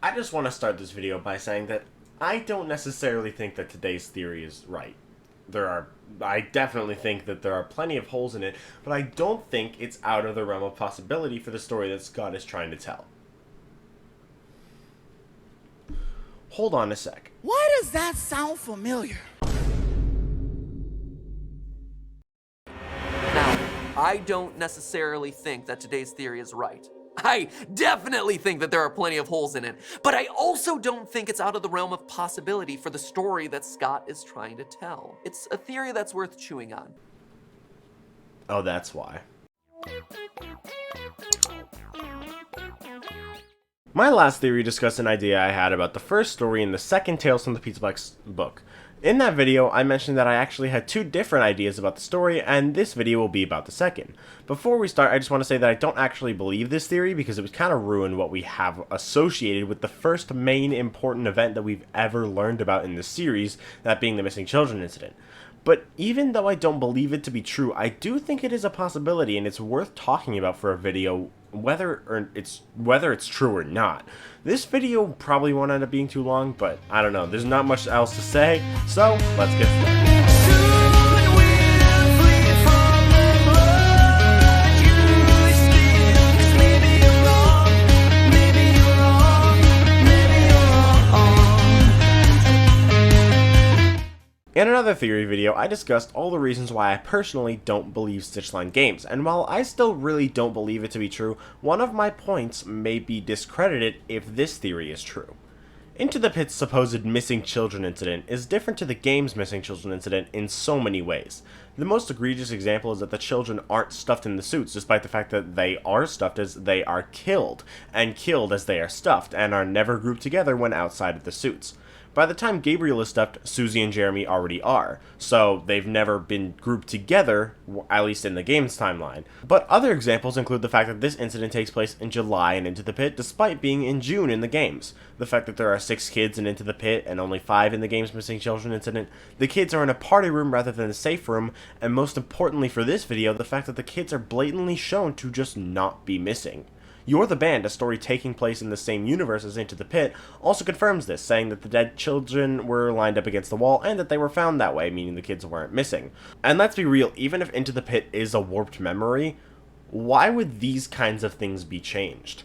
I just want to start this video by saying that I don't necessarily think that today's theory is right. I definitely think that there are plenty of holes in it, but I don't think it's out of the realm of possibility for the story that Scott is trying to tell. Hold on a sec. Why does that sound familiar? Now, I don't necessarily think that today's theory is right. I definitely think that there are plenty of holes in it, but I also don't think it's out of the realm of possibility for the story that Scott is trying to tell. It's a theory that's worth chewing on. Oh, that's why. My last theory discussed an idea I had about the first story in the second Tales from the Pizza Box book. In that video, I mentioned that I actually had two different ideas about the story, and this video will be about the second. Before we start, I just want to say that I don't actually believe this theory because it would kind of ruin what we have associated with the first main important event that we've ever learned about in the series, that being the missing children incident. But even though I don't believe it to be true, I do think it is a possibility, and it's worth talking about for a video whether it's true or not. This video probably won't end up being too long, but I don't know, there's not much else to say, so let's get started. In another theory video, I discussed all the reasons why I personally don't believe Stitchline Games, and while I still really don't believe it to be true, one of my points may be discredited if this theory is true. Into the Pit's supposed missing children incident is different to the game's missing children incident in so many ways. The most egregious example is that the children aren't stuffed in the suits, despite the fact that they are stuffed as they are killed, and killed as they are stuffed, and are never grouped together when outside of the suits. By the time Gabriel is stuffed, Susie and Jeremy already are, so they've never been grouped together, at least in the game's timeline. But other examples include the fact that this incident takes place in July in Into the Pit, despite being in June in the games. The fact that there are 6 kids in Into the Pit and only 5 in the game's missing children incident. The kids are in a party room rather than a safe room, and most importantly for this video, the fact that the kids are blatantly shown to just not be missing. You're the Band, a story taking place in the same universe as Into the Pit, also confirms this, saying that the dead children were lined up against the wall and that they were found that way, meaning the kids weren't missing. And let's be real, even if Into the Pit is a warped memory, why would these kinds of things be changed?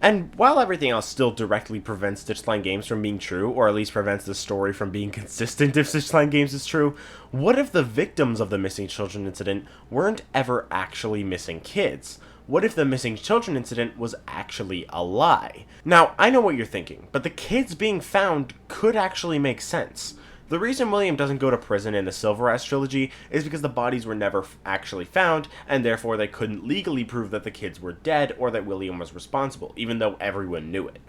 And while everything else still directly prevents Stitchline Games from being true, or at least prevents the story from being consistent if Stitchline Games is true, what if the victims of the missing children incident weren't ever actually missing kids? What if the missing children incident was actually a lie? Now, I know what you're thinking, but the kids being found could actually make sense. The reason William doesn't go to prison in the Silver Eyes trilogy is because the bodies were never actually found, and therefore they couldn't legally prove that the kids were dead or that William was responsible, even though everyone knew it.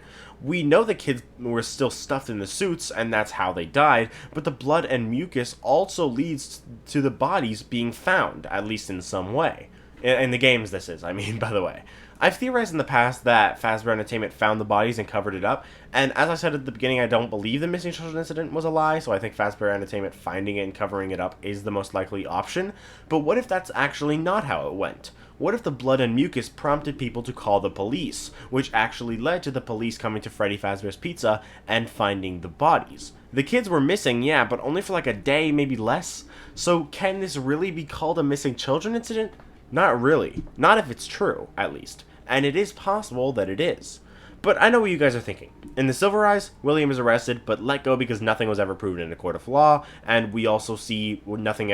We know the kids were still stuffed in the suits, and that's how they died, but the blood and mucus also leads to the bodies being found, at least in some way. In the games, this is, by the way. I've theorized in the past that Fazbear Entertainment found the bodies and covered it up, and as I said at the beginning, I don't believe the missing children incident was a lie, so I think Fazbear Entertainment finding it and covering it up is the most likely option. But what if that's actually not how it went? What if the blood and mucus prompted people to call the police, which actually led to the police coming to Freddy Fazbear's Pizza and finding the bodies? The kids were missing, yeah, but only for like a day, maybe less. So can this really be called a missing children incident? Not really. Not if it's true, at least. And it is possible that it is. But I know what you guys are thinking. In the Silver Eyes, William is arrested, but let go because nothing was ever proven in a court of law, and we also see nothing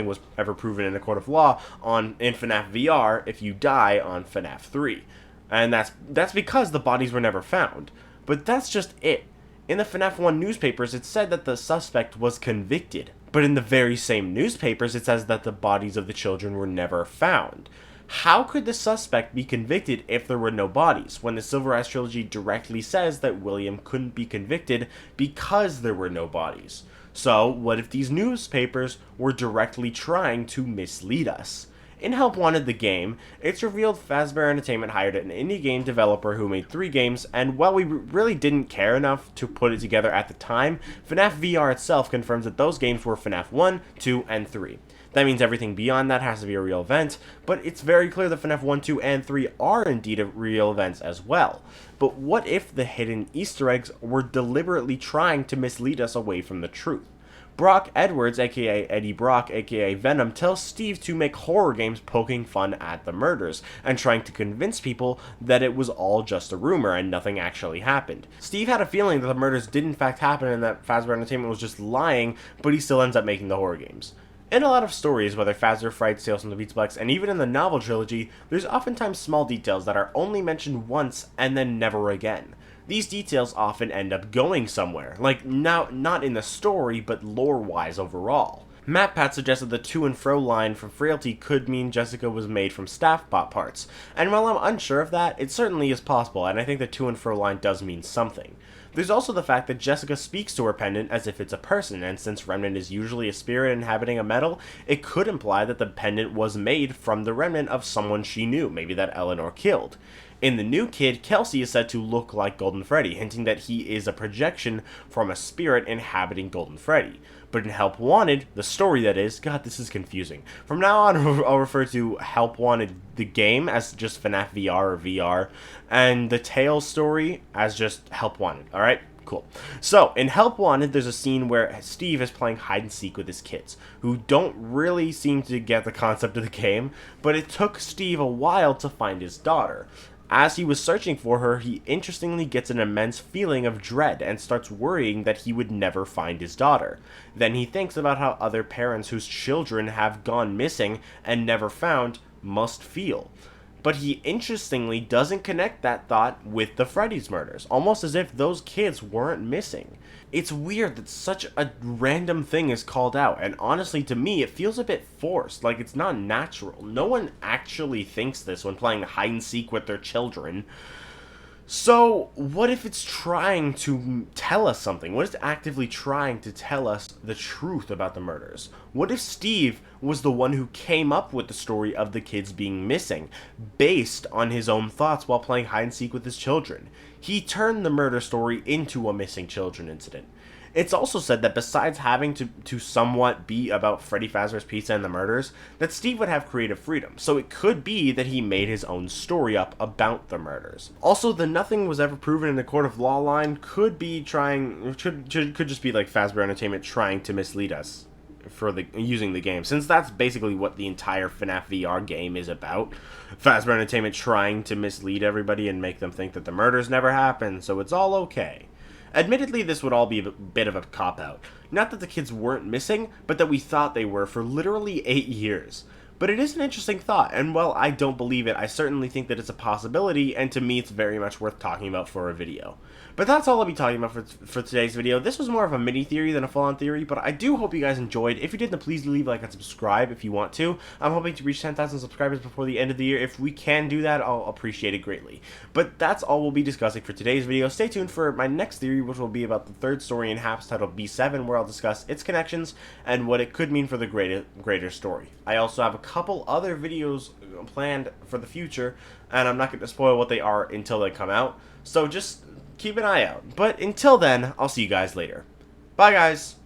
was ever proven in a court of law in FNAF VR if you die on FNAF 3. And that's because the bodies were never found. But that's just it. In the FNAF 1 newspapers, it said that the suspect was convicted. But in the very same newspapers, it says that the bodies of the children were never found. How could the suspect be convicted if there were no bodies, when the Silver Eyes trilogy directly says that William couldn't be convicted because there were no bodies? So, what if these newspapers were directly trying to mislead us? In Help Wanted the game, it's revealed Fazbear Entertainment hired an indie game developer who made 3 games, and while we really didn't care enough to put it together at the time, FNAF VR itself confirms that those games were FNAF 1, 2, and 3. That means everything beyond that has to be a real event, but it's very clear that FNAF 1, 2, and 3 are indeed real events as well. But what if the hidden Easter eggs were deliberately trying to mislead us away from the truth? Brock Edwards, aka Eddie Brock, aka Venom, tells Steve to make horror games poking fun at the murders, and trying to convince people that it was all just a rumor and nothing actually happened. Steve had a feeling that the murders did in fact happen and that Fazbear Entertainment was just lying, but he still ends up making the horror games. In a lot of stories, whether Fazbear Fright, Tales from the Beatsplex, and even in the novel trilogy, there's oftentimes small details that are only mentioned once and then never again. These details often end up going somewhere, like now not in the story, but lore-wise overall. MatPat suggested the to and fro line from Frailty could mean Jessica was made from staff bot parts, and while I'm unsure of that, it certainly is possible, and I think the to and fro line does mean something. There's also the fact that Jessica speaks to her pendant as if it's a person, and since Remnant is usually a spirit inhabiting a metal, it could imply that the pendant was made from the remnant of someone she knew, maybe that Eleanor killed. In the new kid, Kelsey is said to look like Golden Freddy, hinting that he is a projection from a spirit inhabiting Golden Freddy. But in Help Wanted, the story that is, God, this is confusing. From now on, I'll refer to Help Wanted, the game, as just FNAF VR or VR, and the Tales story as just Help Wanted, alright? Cool. So, in Help Wanted, there's a scene where Steve is playing hide and seek with his kids, who don't really seem to get the concept of the game, but it took Steve a while to find his daughter. As he was searching for her, he interestingly gets an immense feeling of dread and starts worrying that he would never find his daughter. Then he thinks about how other parents whose children have gone missing and never found must feel. But he interestingly doesn't connect that thought with the Freddy's murders, almost as if those kids weren't missing. It's weird that such a random thing is called out, and honestly to me it feels a bit forced, like it's not natural. No one actually thinks this when playing hide and seek with their children. So, what if it's trying to tell us something? What if it's actively trying to tell us the truth about the murders? What if Steve was the one who came up with the story of the kids being missing, based on his own thoughts while playing hide and seek with his children? He turned the murder story into a missing children incident. It's also said that besides having to somewhat be about Freddy Fazbear's Pizza and the murders, that Steve would have creative freedom, so it could be that he made his own story up about the murders. Also, the nothing was ever proven in a court of law line could just be like Fazbear Entertainment trying to mislead us for using the game, since that's basically what the entire FNAF VR game is about. Fazbear Entertainment trying to mislead everybody and make them think that the murders never happened, so it's all okay. Admittedly, this would all be a bit of a cop-out. Not that the kids weren't missing, but that we thought they were for literally 8 years. But it is an interesting thought, and while I don't believe it, I certainly think that it's a possibility, and to me it's very much worth talking about for a video. But that's all I'll be talking about for today's video. This was more of a mini theory than a full-on theory, but I do hope you guys enjoyed. If you did, then please leave a like and subscribe if you want to. I'm hoping to reach 10,000 subscribers before the end of the year. If we can do that, I'll appreciate it greatly. But that's all we'll be discussing for today's video. Stay tuned for my next theory, which will be about the third story in HAPS titled B7, where I'll discuss its connections and what it could mean for the greater story. I also have a couple other videos planned for the future, and I'm not going to spoil what they are until they come out, so just keep an eye out. But until then, I'll see you guys later. Bye, guys!